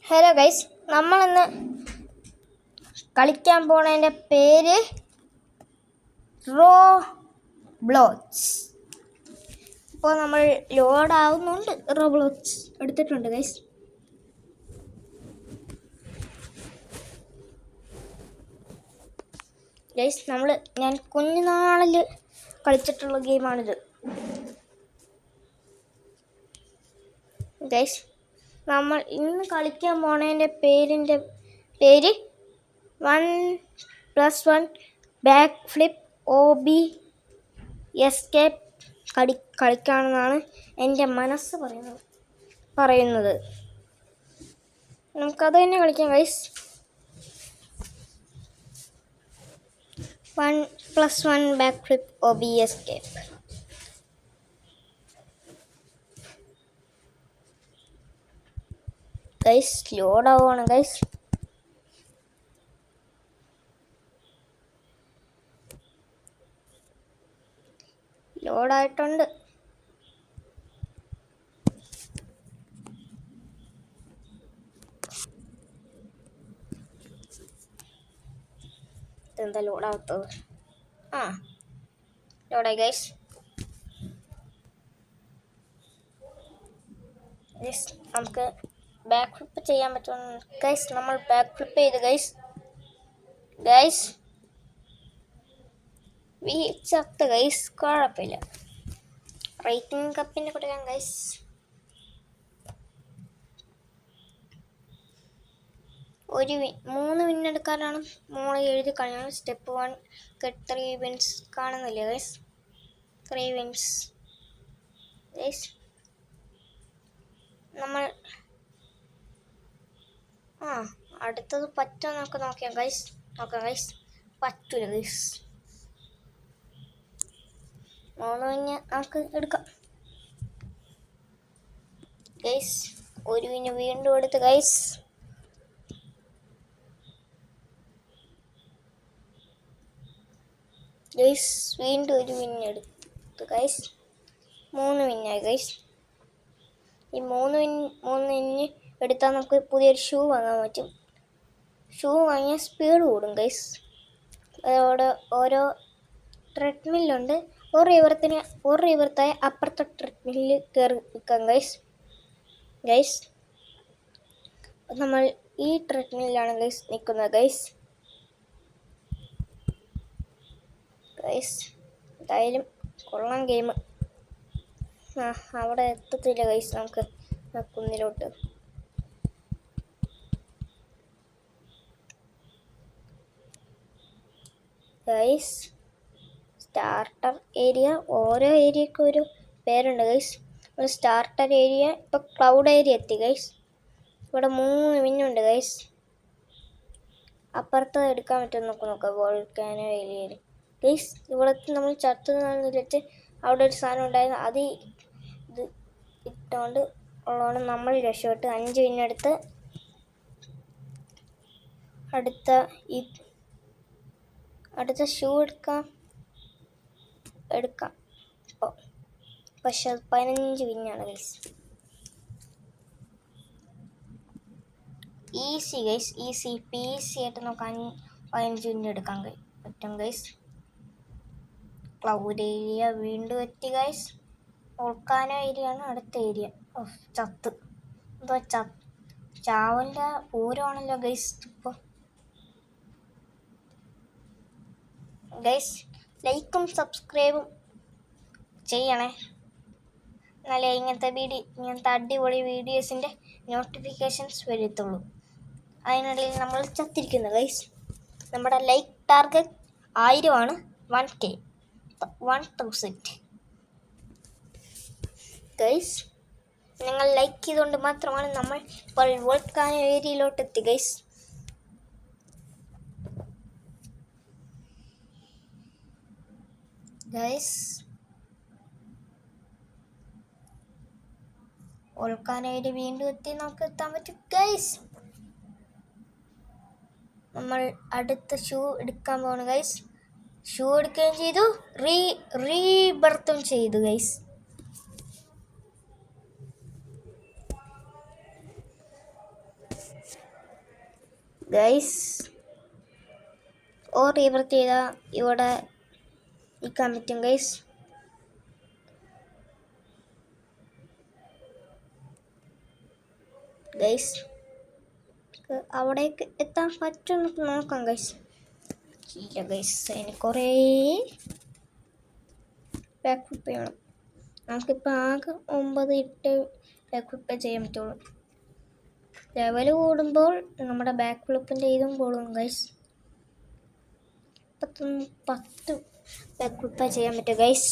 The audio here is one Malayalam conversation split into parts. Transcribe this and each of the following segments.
ഹലോ ഗൈസ്, നമ്മളിന്ന് കളിക്കാൻ പോണതിൻ്റെ പേര് റോബ്ലോക്സ്. ഇപ്പോൾ നമ്മൾ ലോഡ് ആവുന്നുണ്ട്. റോബ്ലോക്സ് എടുത്തിട്ടുണ്ട് ഗൈസ്. ഞാൻ കുഞ്ഞുനാളിൽ കളിച്ചിട്ടുള്ള ഗെയിമാണിത് ഗൈസ്. നമ്മൾ ഇന്ന് കളിക്കാൻ പോണതിൻ്റെ പേര് 1+1 ബാക്ക് ഫ്ലിപ്പ് OB എസ്കേപ്പ് കളിക്കാണെന്നാണ് എൻ്റെ മനസ്സ് പറയുന്നത്. നമുക്കത് തന്നെ കളിക്കാം guys. 1+1 back flip OB escape. Guys, load ആവുകയാണ് ഗൈസ്. ലോഡായിട്ടുണ്ട്. ഇതെന്താ ലോഡാവത്തത്? ലോഡായി ഗൈസ്. നമുക്ക് ബാക്ക് ഫ്ലിപ്പ് ചെയ്യാൻ പറ്റും ഗൈസ്. നമ്മൾ ബാക്ക് ഫ്ലിപ്പ് ചെയ്ത് ഗൈസ് ചത്ത് ഗൈസ്. കുഴപ്പമില്ല, റേറ്റിംഗ് കപ്പിൻ്റെ കൊടുക്കാം ഗൈസ്. ഒരു 3 വിൻ എടുക്കാനാണ് മോളെ എഴുതി കളഞ്ഞാണ്. സ്റ്റെപ്പ് 1 ഗെറ്റ് 3 വിൻസ് കാണുന്നില്ല ഗൈസ്. 3 wins guys. നമ്മൾ അടുത്തത് പറ്റുമോ നമുക്ക് നോക്കാം ഗൈസ്. പറ്റൂല ഗൈസ്. 3 വിന് നമുക്ക് എടുക്കാം ഗൈസ്. 1 വിന് വീണ്ടും എടുത്ത് ഗൈസ്. വീണ്ടും 1 വിൻ എടുത്ത് ഗൈസ്. 3 വിന്നായി ഗൈസ്. ഈ 3 വിന് എടുത്താൽ നമുക്ക് പുതിയൊരു ഷൂ വാങ്ങാൻ പറ്റും. ഷൂ വാങ്ങിയാൽ സ്പീഡ് കൂടും ഗൈസ്. അതോടെ ഓരോ ട്രെഡ്മില്ലുണ്ട്. ഒരു റിവർത്തായ അപ്പുറത്തെ ട്രെഡ്മില്ലിൽ കയറി നിൽക്കാം ഗൈസ്. നമ്മൾ ഈ ട്രെഡ്മില്ലാണ് ഗൈസ് നിൽക്കുന്നത് ഗൈസ്. എന്തായാലും കൊള്ളാം ഗെയിം. അവിടെ എത്തത്തില്ല ഗൈസ്. നമുക്ക് കുന്നിലോട്ട് ഗൈസ്. സ്റ്റാർട്ടർ ഏരിയ, ഓരോ ഏരിയക്കും ഒരു പേരുണ്ട് ഗൈസ്. സ്റ്റാർട്ടർ ഏരിയ ഇപ്പോൾ ക്ലൗഡ് ഏരിയ എത്തി ഗൈസ്. ഇവിടെ 3 മിന്നുണ്ട് ഗൈസ്. അപ്പുറത്ത് എടുക്കാൻ പറ്റും നോക്കാം വോൾക്കാനോ ഏരിയയിൽ ഗൈസ്. ഇവിടത്തെ നമ്മൾ ചത്തുനിന്ന് വെച്ച് അവിടെ ഒരു സാധനം ഉണ്ടായിരുന്നു. അത് ഇത് ഇട്ടുകൊണ്ട് ഉള്ളതാണ് നമ്മൾ രക്ഷപ്പെട്ട് 5 മിനിറ്റ് അടുത്ത ഷൂ എടുക്കാം ഇപ്പോൾ. പക്ഷെ അത് 15 വിന്നാണ് ഗൈസ്. ഈസി ഗൈസ്, ഈസി ആയിട്ട് നമുക്ക് 15 വിന്ന് എടുക്കാൻ പറ്റും ഗൈസ്. ക്ലൗഡ് ഏരിയ വീണ്ടും എത്തി ഗൈസ്. വോൾക്കാനോ ഏരിയയാണ് അടുത്ത ഏരിയ. ചത്ത് എന്തോ ചാവലിൻ്റെ പൂരമാണല്ലോ ഗൈസ് ഇപ്പോൾ. ഗൈസ്, ലൈക്കും സബ്സ്ക്രൈബും ചെയ്യണേ. എന്നാലേ ഇങ്ങനത്തെ അടിപൊളി വീഡിയോസിൻ്റെ നോട്ടിഫിക്കേഷൻസ് വരത്തുള്ളൂ. അതിനിടയിൽ നമ്മൾ ചത്തിരിക്കുന്നു ഗൈസ്. നമ്മുടെ ലൈക്ക് ടാർഗറ്റ് 1000 ആണ്. 1K 1000 guys. നിങ്ങൾ ലൈക്ക് ചെയ്തുകൊണ്ട് മാത്രമാണ് നമ്മൾ ഇപ്പോൾ വോൾക്കാനോ ഏരിയയിലോട്ട് എത്തി ഗൈസ്. വോൾക്കാനോ ഏരിയ വീണ്ടും എത്തി. നമുക്ക് എത്താൻ പറ്റും ഗൈസ്. നമ്മൾ അടുത്ത ഷൂ എടുക്കാൻ പോകണം ഗൈസ്. ഷൂ എടുക്കുകയും ചെയ്തു, റീബർത്തും ചെയ്തു ഗൈസ്. ഗൈസ് ഓർ ഇവർ ചെയ്താൽ ഇവിടെ നിൽക്കാൻ പറ്റും ഗൈസ്. ഗൈസ് അവിടേക്ക് എത്താൻ പറ്റുമെന്ന് നോക്കാം ഗൈസ്. ഇല്ല ഗൈസ്, അതിന് കുറേ ബാക്ക് ഫ്ലിപ്പ് ചെയ്യണം. നമുക്കിപ്പോൾ ആകെ 9 ബാക്ക് ഫ്ലിപ്പ് ചെയ്യാൻ പറ്റുള്ളൂ. ലെവൽ കൂടുമ്പോൾ നമ്മുടെ ബാക്ക് ഫ്ലിപ്പിൻ്റെ ഇതും കൂടും ഗൈസ്. 10 ബാക്ക് ഫ്ലിപ്പ് ചെയ്യാൻ പറ്റും ഗൈസ്.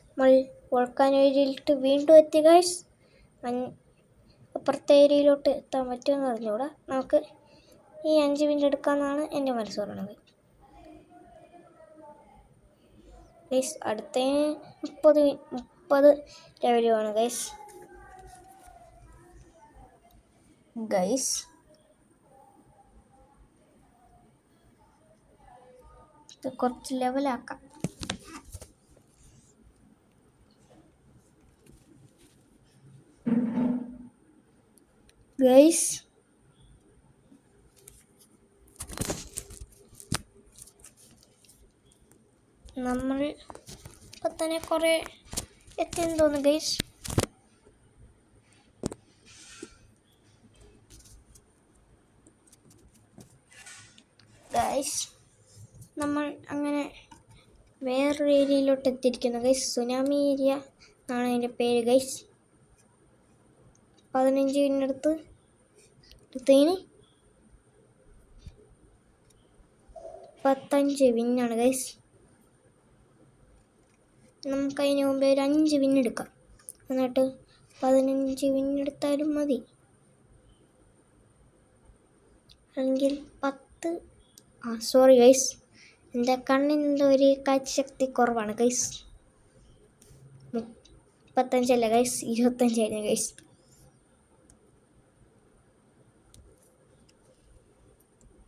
നമ്മൾ വോൾക്കാനോ ഏരിയയിലിട്ട് വീണ്ടും എത്തി ഗൈസ്. അപ്പുറത്തെ ഏരിയയിലോട്ട് എത്താൻ പറ്റുമെന്ന് അറിഞ്ഞൂടാ. നമുക്ക് ഈ 5 മിനിറ്റ് എടുക്കാമെന്നാണ് എൻ്റെ മനസ്സ് പറയുന്നത് ഗൈസ്. അടുത്ത 30 ലെവലുമാണ് ഗൈസ്. ഇത് കുറച്ച് ലെവലാക്കാം. ഗൈസ് നമ്മൾ ഇപ്പം തന്നെ കുറേ എത്തിയെന്ന് തോന്നുന്നു ഗൈസ്. നമ്മൾ അങ്ങനെ വേറൊരു ഏരിയയിലോട്ട് എത്തിയിരിക്കുന്നു ഗൈസ്. സുനാമി ഏരിയ എന്നാണ് അതിൻ്റെ പേര് ഗൈസ്. 15 എടുത്തതിന് 15 വിന്നാണ് ഗൈസ്. നമുക്ക് അതിന് മുമ്പേ ഒരു 5 വിന്നെടുക്കാം. എന്നിട്ട് 15 വിന്നെടുത്താലും മതി. അല്ലെങ്കിൽ 10. സോറി ഗൈസ്, എൻ്റെ കണ്ണിൻ്റെ ഒരു കാഴ്ചശക്തി കുറവാണ് ഗൈസ്. 35 അല്ല ഗൈസ്, 25 ആയിരുന്നു ഗൈസ്.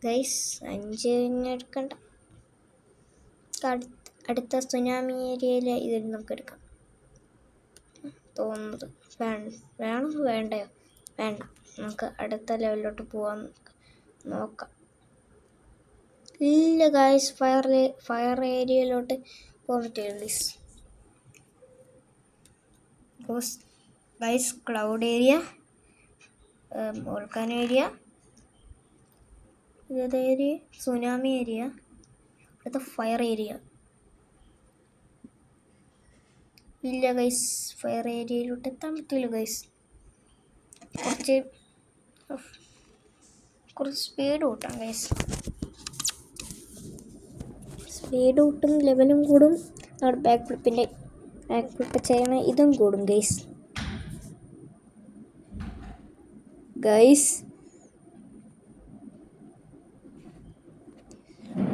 ഗൈസ് 5 എടുക്കണ്ട. അടുത്ത സുനാമി ഏരിയയിലെ ഇതിൽ നമുക്ക് എടുക്കാം തോന്നുന്നത്. വേണോ വേണ്ടയോ? വേണ്ട, നമുക്ക് അടുത്ത ലെവലിലോട്ട് പോകാൻ നോക്കാം. ഇല്ല ഗൈസ്, ഫയർ ഏരിയയിലോട്ട് പോകാൻ പറ്റില്ല guys. Cloud area, volcano area, area tsunami area, അടുത്ത ഫയർ ഏരിയ. ഇല്ല ഗൈസ്, ഫയർ ഏരിയയിലോട്ട് എത്താൻ പറ്റില്ല ഗൈസ്. കുറച്ച് സ്പീഡ് കൂട്ടാം ഗൈസ്. സ്പീഡ് കൂട്ടും, ലെവലും കൂടും, നമ്മുടെ ബാക്ക് ഫ്ലിപ്പ് ചെയ്യുന്ന ഇതും കൂടും ഗൈസ്.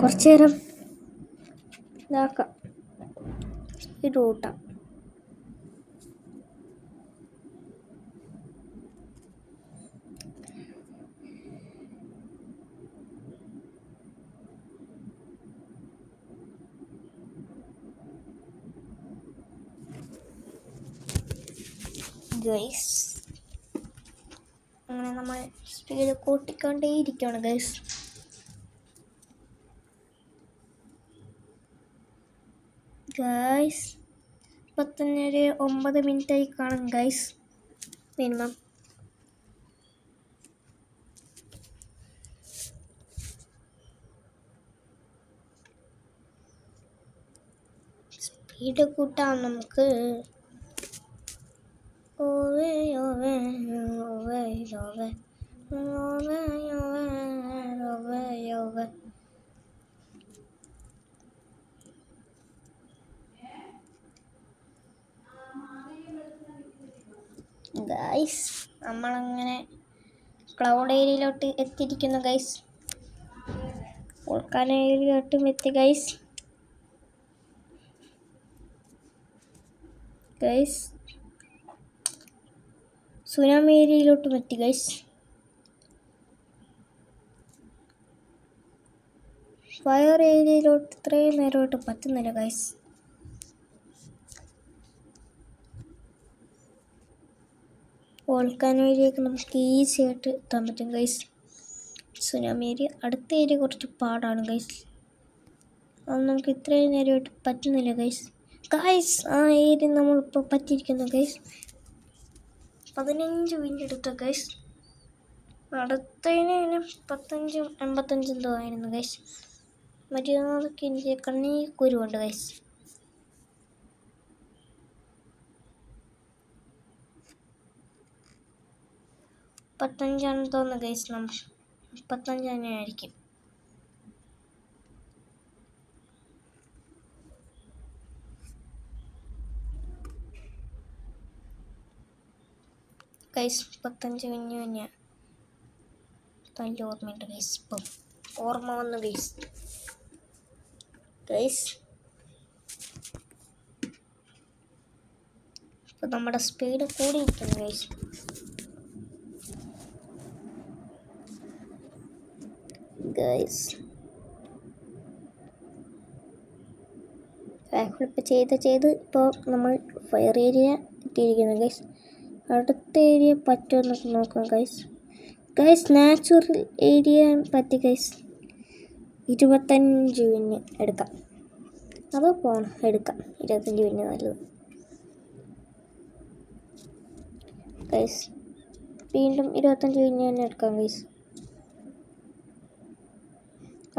കുറച്ച് നേരം ഇതാക്കാം, സ്പീഡ് കൂട്ടാം. ഗൈസ് അങ്ങനെ നമ്മൾ സ്പീഡ് കൂട്ടിക്കൊണ്ടേയിരിക്കുകയാണ് ഗൈസ്. ഇപ്പം തന്നെ ഒരു 9 മിനിറ്റായി കാണും ഗൈസ് മിനിമം. സ്പീഡ് കൂട്ടാം നമുക്ക്. ഗൈസ് നമ്മളങ്ങനെ ക്ലൗഡ് ഏരിയയിലോട്ട് എത്തിയിരിക്കുന്നു ഗൈസ്. വോൾക്കാനോ ഏരിയയിലോട്ടും എത്തി ഗൈസ്. സുനാമി ഏരിയയിലോട്ടും എത്തി ഗൈസ്. ഫയർ ഏരിയയിലോട്ട് ഇത്രയും നേരമായിട്ട് പറ്റുന്നില്ല ഗൈസ്. വോൾക്കാനോ ഏരിയക്ക് നമുക്ക് ഈസി ആയിട്ട് എത്താൻ പറ്റും ഗൈസ്. Tsunami area. അടുത്ത ഏരിയ കുറച്ച് പാടാണ് ഗൈസ്. അത് നമുക്ക് ഇത്രയും നേരമായിട്ട് പറ്റുന്നില്ല ഗൈസ്. ഗൈസ് ആ ഏരിയ നമ്മളിപ്പോൾ പറ്റിയിരിക്കുന്നു ഗൈസ്. 15 മിനിറ്റ് എടുത്ത ഗൈസ്. അടുത്തതിന് 85 എന്തോ ആയിരുന്നു ഗൈസ്. മറ്റേതൊക്കെ എനിക്ക് കണ്ണീ കുരുവുണ്ട് ഗൈസ്. മുപ്പത്തഞ്ചാണെന്ന് തോന്നുന്നു ഗൈസ്. നമ്മൾ 35 തന്നെ ആയിരിക്കും. ഗൈസ് 35 മിനിറ്റ് തന്നെയാണ്. നല്ല ഓർമ്മയുണ്ട് ഗൈസ്. ഇപ്പം ഓർമ്മ വന്നു ഗൈസ്. ഗൈസ് ഇപ്പം നമ്മുടെ സ്പീഡ് കൂടിയിരിക്കുന്നു ഗൈസ്. ഗൈസ് ബാക്ക്ഫ്ലിപ്പ് ചെയ്ത് ഇപ്പോൾ നമ്മൾ ഫയർ ഏരിയ എത്തിയിരിക്കുന്നു ഗൈസ്. അടുത്ത ഏരിയ പറ്റുമെന്നൊക്കെ നോക്കാം ഗൈസ്. ഗൈസ് നാച്ചുറൽ ഏരിയ പറ്റി ഗൈസ്. 25 മിനിറ്റ് എടുക്കാം. അതോ പോകണം എടുക്കാം. 25 മിനിറ്റ് നല്ലത് ഗൈസ്. വീണ്ടും 25 മിനിറ്റ് തന്നെ എടുക്കാം ഗൈസ്.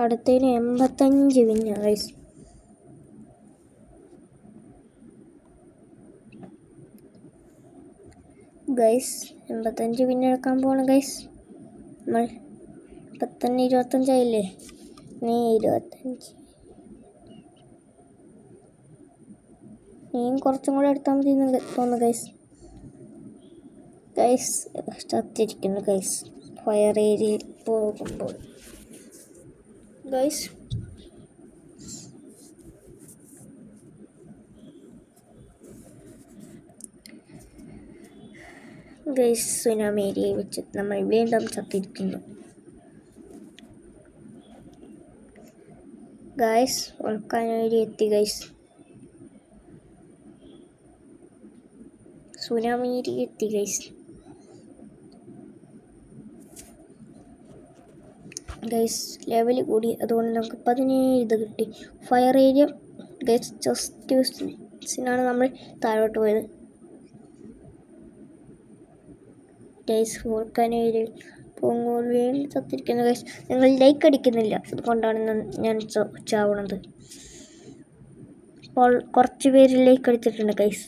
അടുത്തതിന് 85 മിനിറ്റ് ഗൈസ്. ഗൈസ് 85 മിനിറ്റ് എടുക്കാൻ പോകണം ഗൈസ്. നമ്മൾ ഇപ്പം തന്നെ 25 ആയില്ലേ. നീ 25 നീയും കുറച്ചും കൂടെ എടുത്താൽ മതി എന്ന് തോന്നുന്നു ഗൈസ്. ഗൈസ് ചത്തിരിക്കുന്നു ഗൈസ് ഫയർ ഏരിയയിൽ പോകുമ്പോൾ. ഗൈസ് സുനാമി ഏരിയയിൽ വെച്ച് നമ്മൾ വീണ്ടും ചത്തിരിക്കുന്നു ഗൈസ്. വോൾക്കാനോ ഏരിയ എത്തി ഗൈസ്. സുനാമി ഏരിയ എത്തി ഗൈസ്. ഗൈസ് ലെവൽ കൂടി, അതുകൊണ്ട് നമുക്ക് 17 കിട്ടി. ഫയർ ഏരിയ ഗൈസ് ജസ്റ്റിനാണ് നമ്മൾ താഴോട്ട് പോയത് ഗൈസ്. വോൾക്കാനോ ഏരിയ പോകുമ്പോൾ വീണ്ടും ചത്തിരിക്കുന്നു ഗൈസ്. നിങ്ങൾ ലൈക്ക് അടിക്കുന്നില്ല, അതുകൊണ്ടാണ് ഞാൻ ചാവണത്. അപ്പോൾ കുറച്ച് പേര് ലൈക്ക് അടിച്ചിട്ടുണ്ട് ഗൈസ്.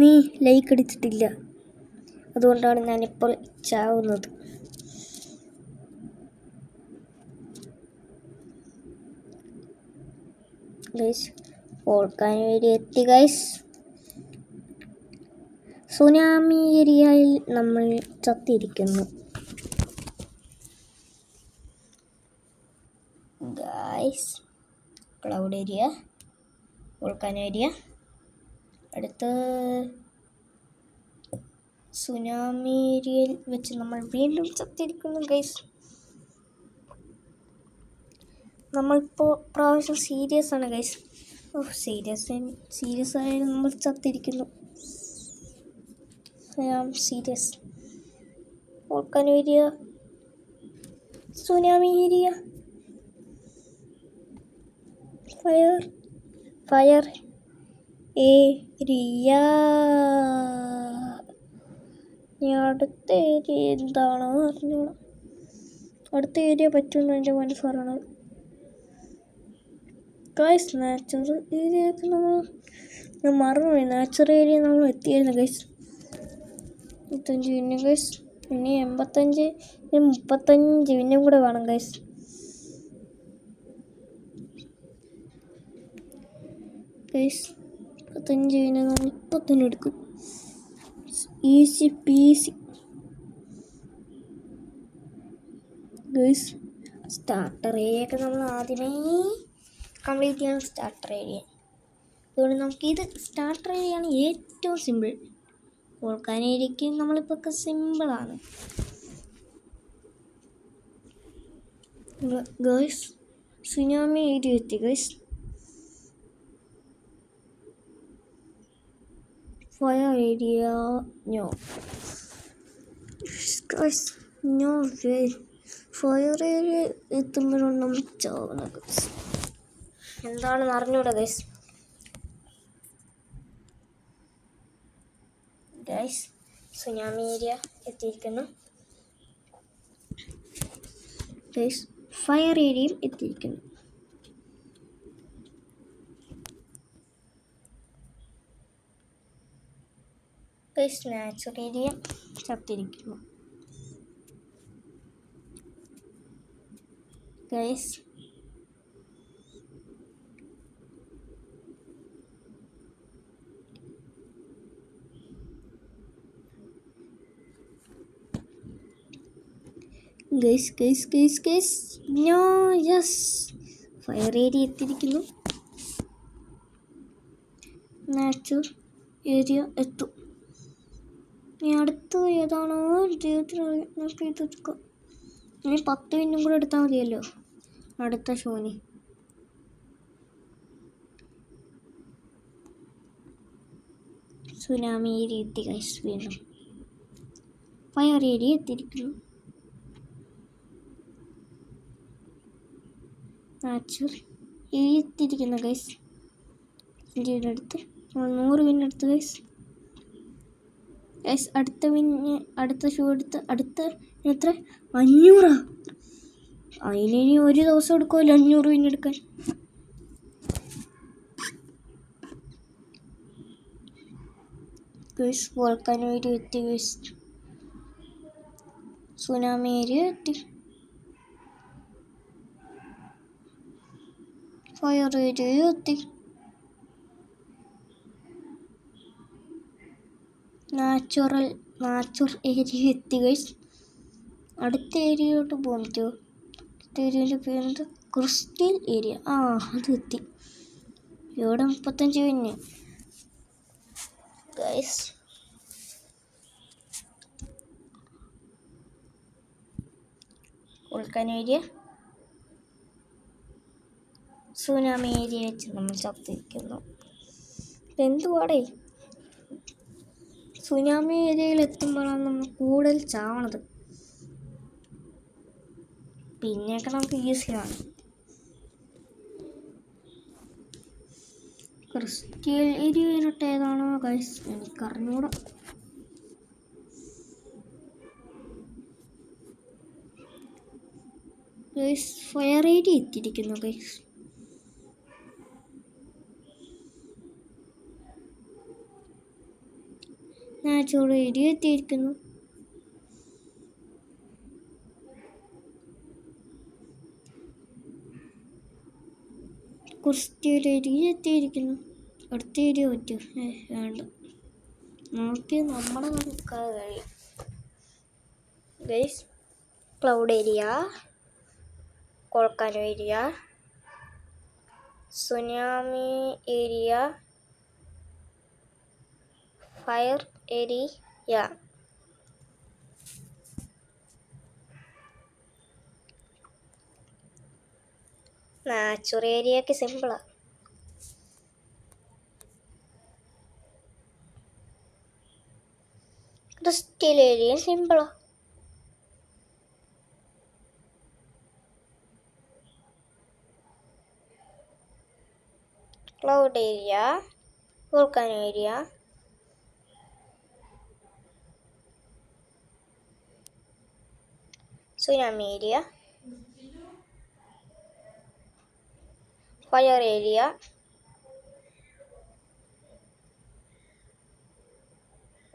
നീ ലൈക്ക് അടിച്ചിട്ടില്ല, അതുകൊണ്ടാണ് ഞാനിപ്പോൾ ചാവുന്നത്. ഗൈസ് വോൾക്കാനോ ഏരിയ എത്തി ഗൈസ്. സുനാമി ഏരിയയിൽ നമ്മൾ ചത്തിരിക്കുന്നു guys. Cloud area, volcano area, അടുത്ത സുനാമി ഏരിയയിൽ വെച്ച് നമ്മൾ വീണ്ടും ചത്തിരിക്കുന്നു ഗൈസ്. നമ്മളിപ്പോൾ പ്രാവശ്യം സീരിയസ് ആണ് ഗൈസ്. സീരിയസ് ആയാലും നമ്മൾ ചത്തിരിക്കുന്നു. Serious. Volcano area, tsunami area, fire area. അടുത്ത ഏരിയ എന്താണോ അറിഞ്ഞോളാം. അടുത്ത ഏരിയ പറ്റുമെന്ന് എൻ്റെ മനസ്സ് പറയണത് ഗൈസ്. നാച്ചുറൽ ഏരിയക്ക് ഞാൻ മറന്നുപോയി. നാച്ചുറൽ ഏരിയ നമ്മൾ എത്തിയായിരുന്നു ഗൈസ്. 25 minute guys. ഇനി 85 35 മിനിറ്റും കൂടെ വേണം ഗൈസ്. ഗൈസ് 35 മിനിറ്റ് നമ്മൾ ഇപ്പം തന്നെ എടുക്കും. Easy peasy guys. Starter area ഒക്കെ നമ്മൾ ആദ്യമേ കംപ്ലീറ്റ് ചെയ്യണം. സ്റ്റാർട്ടർ ഏരിയ, അതുകൊണ്ട് നമുക്കിത് സ്റ്റാർട്ടർ ഏരിയയാണ് ഏറ്റവും സിമ്പിൾ. വോൾക്കാനോ ഏരിയയ്ക്ക് നമ്മളിപ്പോൾ ഒക്കെ സിമ്പിളാണ് ഗൈസ്. സുനാമി ഏരിയ എത്തി guys. Fire area, no. Guys, no way. Fire area എത്തുമ്പോഴാണ് നമ്മൾ ചാവുന്നത്. എന്താണെന്ന് അറിഞ്ഞൂടാ ഗൈസ്. ഗൈസ്, സുനാമി ഏരിയ എത്തിയിരിക്കുന്നു. ഗൈസ്, ഫയർ ഏരിയയും എത്തിയിരിക്കുന്നു. ഗൈസ്, നാച്ചുറൽ ഏരിയ ചത്തിരിക്കുന്നു. Guys, no, yes, fire area എത്തിയിരിക്കുന്നു. നാച്ചുറൽ ഏരിയ എത്തും. ഇനി അടുത്ത് ഏതാണോ ജീവിതത്തിൽ ഇതെടുക്കാം. ഇനി 10 മിനിറ്റും കൂടെ എടുത്താൽ മതിയല്ലോ അടുത്ത ഷോന്. സുനാമി ഏരിയ എത്തി ഗൈസ്. വീണ്ടും ഫയർ ഏരിയ എത്തിയിരിക്കുന്നു. നാച്ചുറൽ ഏരിയ എത്തിയിരിക്കുന്നു ഗൈസ്. ഇന്ത്യയുടെ അടുത്ത് 100 മിനിറ്റ് എടുത്ത് ഗൈസ്. ഗൈസ്, അടുത്ത ഷോ എടുത്ത് എത്ര 500. അതിന് ഇനി ഒരു ദിവസം എടുക്കുമല്ലോ 500 മിനിറ്റ് എടുക്കാൻ. ഗൈസ്, വോൾക്കാനോ ഏരിയ എത്തി ഗൈസ്. സുനാമി ഏരിയ എത്തി. ഫയർ ഏരിയ എത്തി. നാച്ചുറൽ ഏരിയ എത്തി ഗൈസ്. അടുത്ത ഏരിയയോട്ട് പോകാൻ പറ്റുമോ? അടുത്ത ഏരിയയുടെ പേരെന്ത്? Crystal area. അത് എത്തി. ഇവിടെ 35 minute guys. Volcano area, tsunami area വെച്ച് നമ്മൾ ചത്തിരിക്കുന്നു. എന്തുവാടേ, സുനാമി ഏരിയയിൽ എത്തുമ്പോഴാണ് നമ്മൾ കൂടുതൽ ചാവണത്. പിന്നെയൊക്കെ നമുക്ക് ഈസിയാണ്. ക്രിസ്റ്റൽ ഏരിയയിലോട്ട് ഏതാണോ ഗൈസ് എനിക്കറിഞ്ഞൂടാ. ഗൈസ്, ഫയർ ഏരിയ എത്തിയിരിക്കുന്നു ഗൈസ്. നാച്ചുറൽ ഏരിയ എത്തിയിരിക്കുന്നു. ക്രിസ്റ്റൽ ഏരിയ എത്തിയിരിക്കുന്നു. അടുത്ത ഏരിയ പറ്റും? വേണ്ട, നമുക്ക് നമ്മുടെ കഴിയും guys. Cloud area, volcano area, tsunami area, fire area. Natural ഏരിയക്ക് സിമ്പിളാ. ക്രിസ്റ്റൽ ഏരിയ സിമ്പിളാ. Cloud area, volcano area, tsunami area, fire area,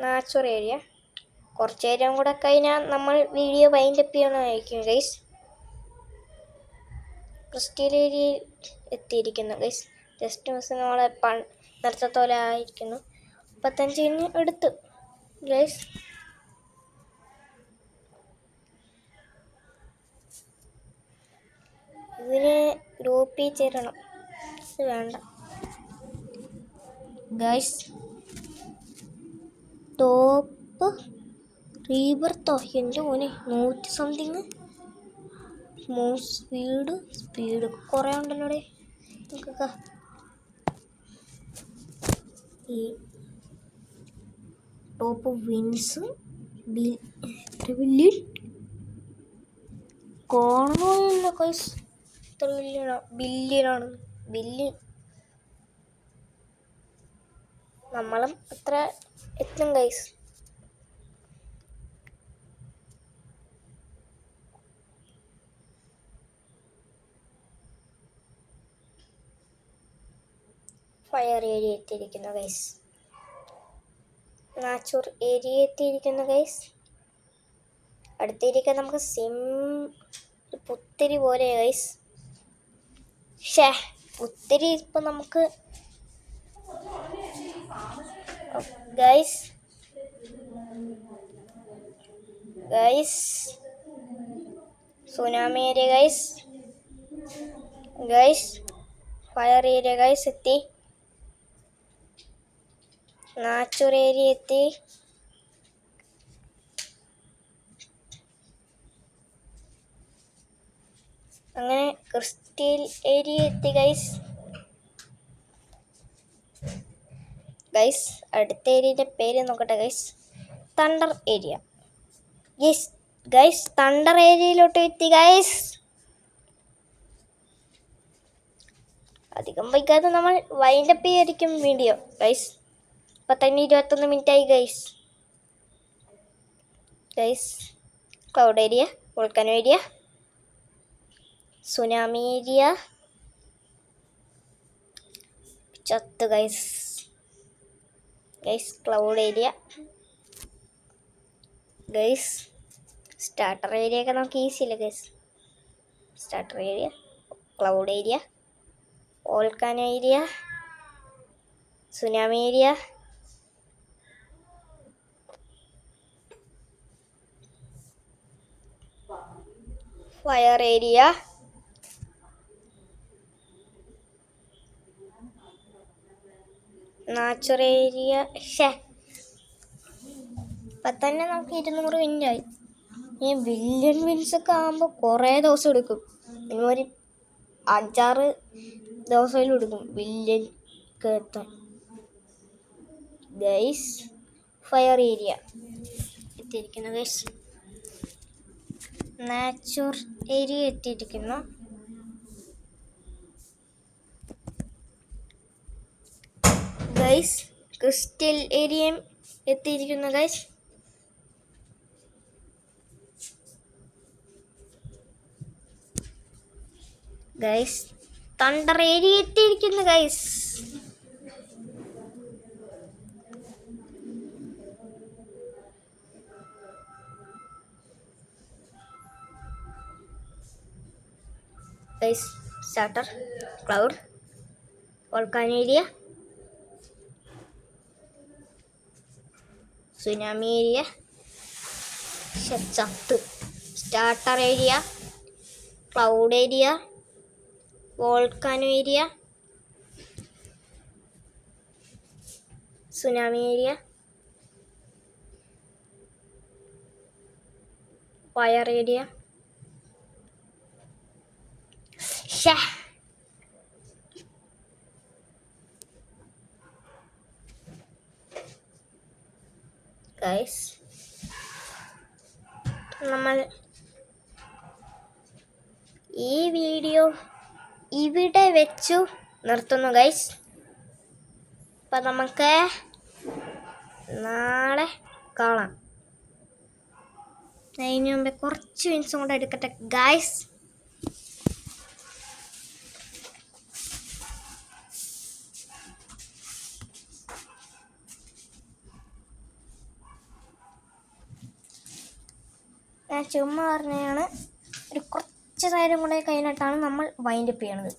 natural area. കുറച്ച് നേരം കൂടെ കഴിഞ്ഞാൽ നമ്മൾ വീഡിയോ വൈൻഡപ്പ് ചെയ്യണമായിരിക്കും ഗൈസ്. ക്രിസ്റ്റൽ ഏരിയ എത്തിയിരിക്കുന്നു ഗൈസ്. ജസ്റ്റ് മിസ് നമ്മളെ നേരത്തെ ആയിരിക്കുന്നു. 35 മിനിറ്റ് എടുത്തു ഗൈസ്. ഇതിനെ ഗ്രൂപ്പിൽ ചേരണം. ഇത് വേണ്ട ഗൈസ്. ടോപ്പ് റീബർത്തോ എൻ്റെ മോനെ 100 സംതിങ്. സ്പീഡ് കുറേ ഉണ്ടല്ലോ നോക്കുക. ടോപ്പ് വിൻസ് വലിയ കാണുന്നില്ല ഗൈസ്. എത്ര ബില്യനാണ് ബില്യൺ. നമ്മളും എത്ര എത്തും ഗൈസ്. ഫയർ ഏരിയ എത്തിയിരിക്കുന്നു ഗൈസ്. നാച്ചുർ ഏരിയ എത്തിയിരിക്കുന്നു ഗൈസ്. അടുത്തിരിക്കാൻ നമുക്ക് പുത്തിരി പോലെ ഗൈസ്. പുത്തിരി ഇപ്പം നമുക്ക് guys tsunami area guys fire area guys എത്തി. നാച്ചുർ ഏരിയ എത്തി. അങ്ങനെ ക്രിസ്റ്റൽ ഏരിയ എത്തി ഗൈസ്. അടുത്ത ഏരിയയുടെ പേര് നോക്കട്ടെ guys. Thunder area. Guys thunder ഏരിയയിലോട്ട് എത്തി ഗൈസ്. അധികം വൈകാതെ നമ്മൾ വൈൻഡപ്പ് ചെയ്യായിരിക്കും വീഡിയോ ഗൈസ്. ഇപ്പം തന്നെ 21 മിനിറ്റായി guys. Cloud area, volcano area, tsunami area ചത്ത് guys. Cloud area guys. Starter area ഒക്കെ നമുക്ക് ഈസി അല്ലേ guys. Starter area, cloud area, volcano area, tsunami area, fire area, nature area. ഇപ്പം തന്നെ നമുക്ക് 200 മിനിറ്റായി. ഈ ബില്യൺ വിൻസൊക്കെ ആകുമ്പോൾ കുറേ ദിവസം എടുക്കും. ഒരു 5-6 ദിവസമെങ്കിലും എടുക്കും ബില്യൺ ഒക്കെ എത്താൻ ഗൈസ്. ഫയർ ഏരിയ എത്തിയിരിക്കുന്നു ഗൈസ്. നാച്ചുർ ഏരിയ എത്തിയിരിക്കുന്നു. ഗൈസ് ക്രിസ്റ്റൽ ഏരിയയും എത്തിയിരിക്കുന്നു ഗൈസ്. തണ്ടർ ഏരിയ എത്തിയിരിക്കുന്നു guys. Starter, cloud, volcano area, tsunami area ചത്ത്. Starter area, cloud area, volcano area, tsunami area, fire area. നമ്മൾ ഈ വീഡിയോ ഇവിടെ വെച്ചു നിർത്തുന്നു ഗൈസ്. അപ്പം നമുക്ക് നാളെ കാണാം. അതിന് മുമ്പേ കുറച്ച് മിനിറ്റ്സും കൂടെ എടുക്കട്ടെ ഗൈസ്. ഞാൻ ചുമ്മാ പറഞ്ഞാണ്. ഒരു കുറച്ച് നേരം കൂടെ കഴിഞ്ഞിട്ടാണ് നമ്മൾ വൈൻഡപ്പ് ചെയ്യണത്.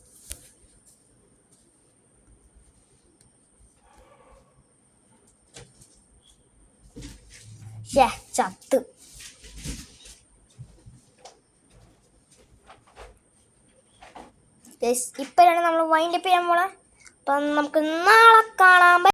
ചത്ത്. ഇപ്പോഴാണ് നമ്മൾ വൈൻഡപ്പ് ചെയ്യാൻ പോണേ. അപ്പം നമുക്ക് നാളെ കാണാം.